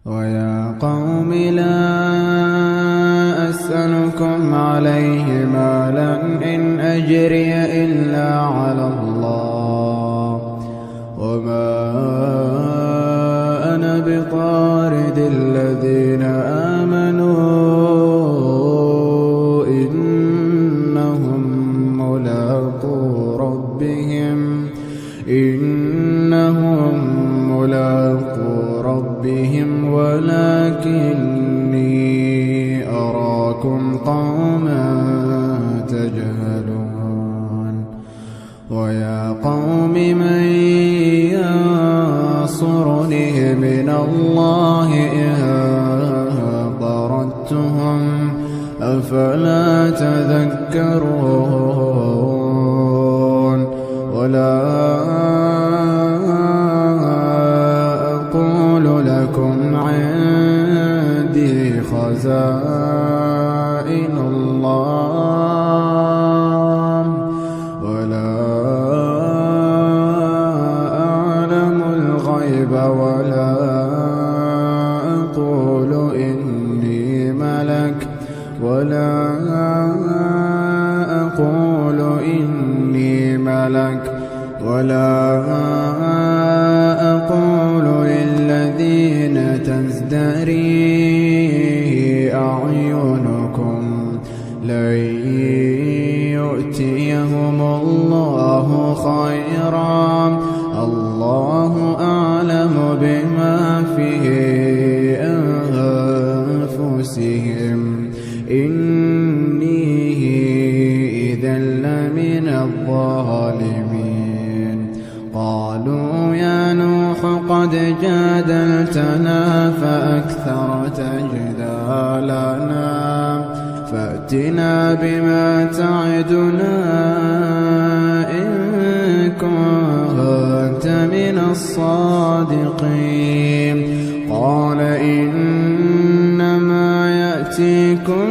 ويا قوم لا أسألكم عليه مالا إن أجري إلا على الله وما أنا بطارد الذين آمنوا إنهم ملاقو ربهم ولكني أراكم قوما تجهلون ويا قوم من ينصرني من الله إن طردتهم أفلا تذكرون ولا أقول لكم عندي خزائن الله ولا أعلم الغيب ولا أقول إني ملك ولا أقول للذين تزدري أعينكم لن يؤتيهم الله خيرا الله أعلم بما في أنفسهم إني إذا لمن الظالمين قالوا يا نوح قد جادلتنا فأكثرت جدالنا فأتنا بما تعدنا إن كنت من الصادقين قال إنما يأتيكم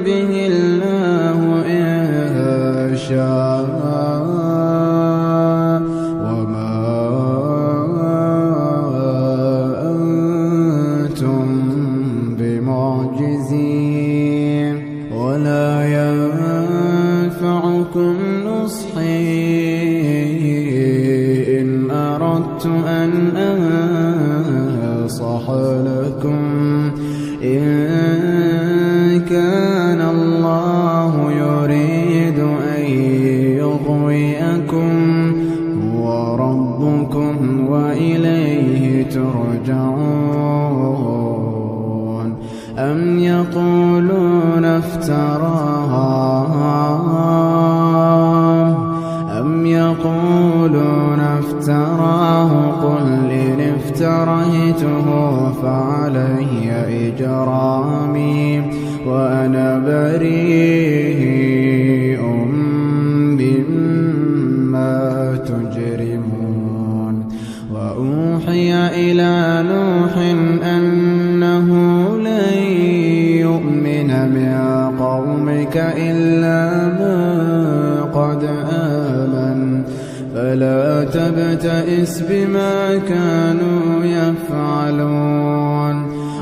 به الله إن شاء وما أنتم بمعجزين ولا ينفعكم نصحي إن أردت أن أنصح لكم إن كان الله يريد أن يغويكم هو ربكم وإليه ترجعون أم يقولون افتراه قل إن افتريته فعلي إجرامي وأنا بريء مما تجرمون وأوحي إلى نوح أنه لن يؤمن من قومك إلا من قد آمن فلا تبتئس بما كانوا يفعلون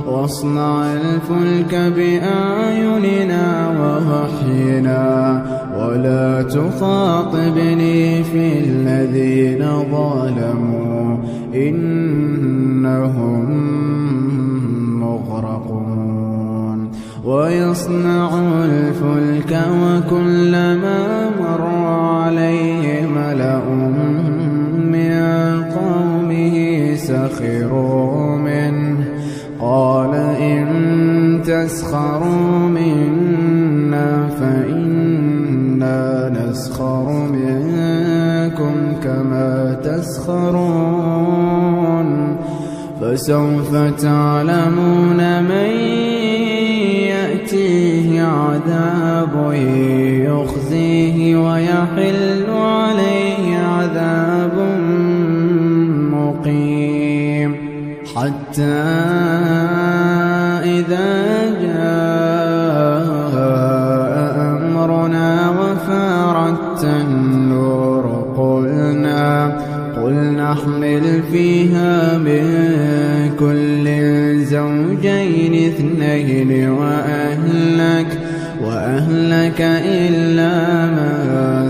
واصنع الفلك بأعيننا ووحينا ولا تخاطبني في الذين ظلموا إنهم مغرقون ويصنع الفلك وكلما مر عليه ملأ من قومه سخروا منه قال إن تسخروا منا فإنا نسخر منكم كما تسخرون فسوف تعلمون من يأتيه عذاب يخزيه ويحل عليه عذاب مقيم حتى إذا جاء أمرنا وفارت النور قل نحمل فيها من كل زوجين اثنين وأهلك إلا ما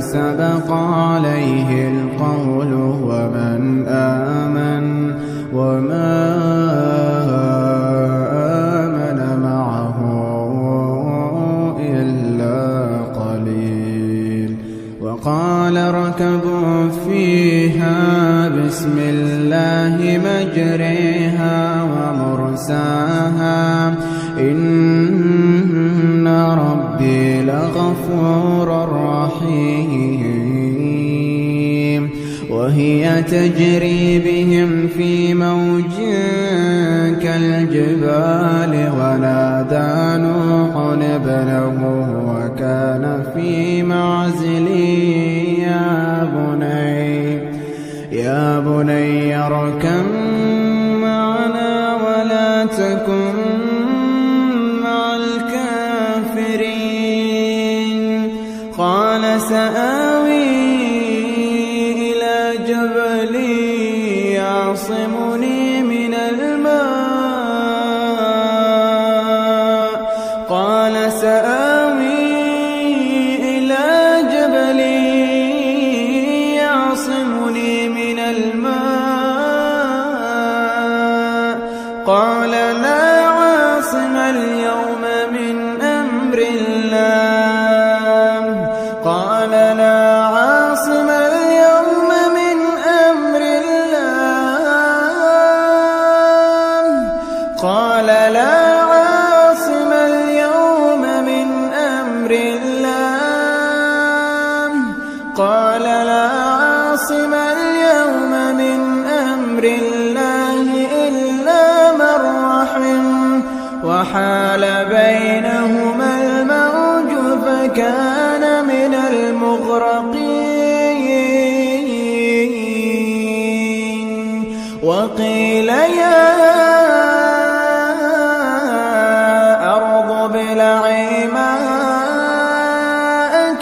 سبق عليه القول وما آمن معه إلا قليل. وقال اركبوا فيها بسم الله مجريها ومرساها إن ربي لغفور رحيم. وهي تجري بهم في موج كالجبال ونادى نوح ابنه وكان في معزل يا بني اركب معنا ولا تكن مع الكافرين. قال سآوي إلى جبل يعصمني من الماء قال لا عاصم اليوم من أمر الله إلا من رحم وحال بينهما الموج فكان من المغرقين. وقيل يا أرض ابلعي ماءك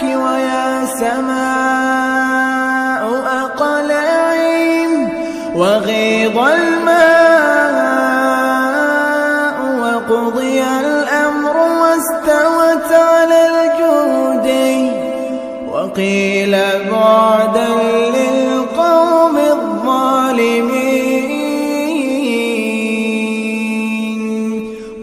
ويا سماء أقلعي وغيض الماء وقضي الأمر واستوت على الجودي وقيل بعدا للقوم الظالمين.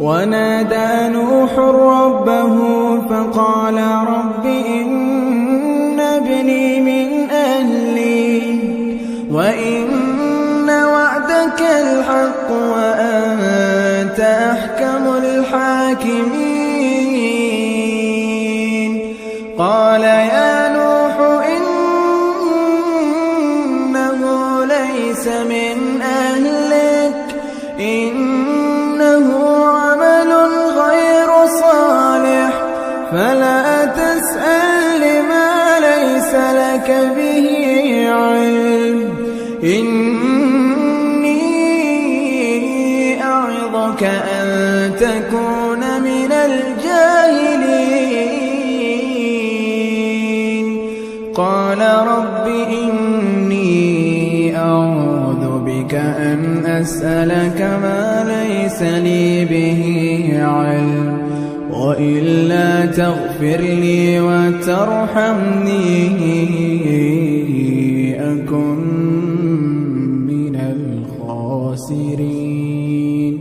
ونادى نوح ربه فقال رب إن ابني من أهلي وإن وعدك الحق وأنت أحكم الحاكمين. قال يا نوح إنه ليس من أهلك إنه عمل غير صالح فلا تسأل ما ليس لك به علم إني أعظك أن تكون من الجاهلين. قال رب إني أعوذ بك أن أسألك ما ليس لي به علم وإلا تغفر لي وترحمني أكن من الخاسرين.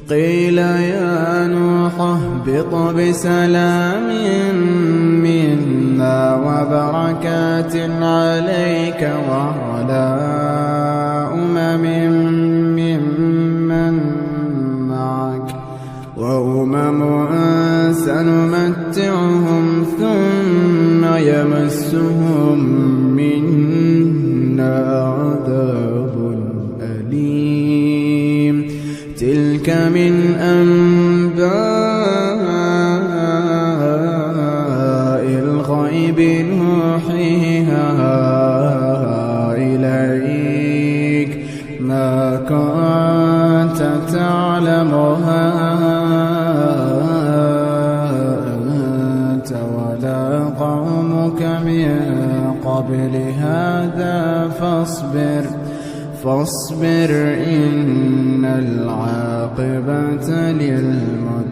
قيل يا نوح اهبط بسلام منا وبركات عليك وعلى ممن معك وأمم سنمتعهم ثم يمسهم منا عذاب أليم. تلك من أنباء الغيب نوحيها إليك ما كنت تعلمها أنت ولا قومك من قبل هذا فاصبر إن العاقبة للمتقين.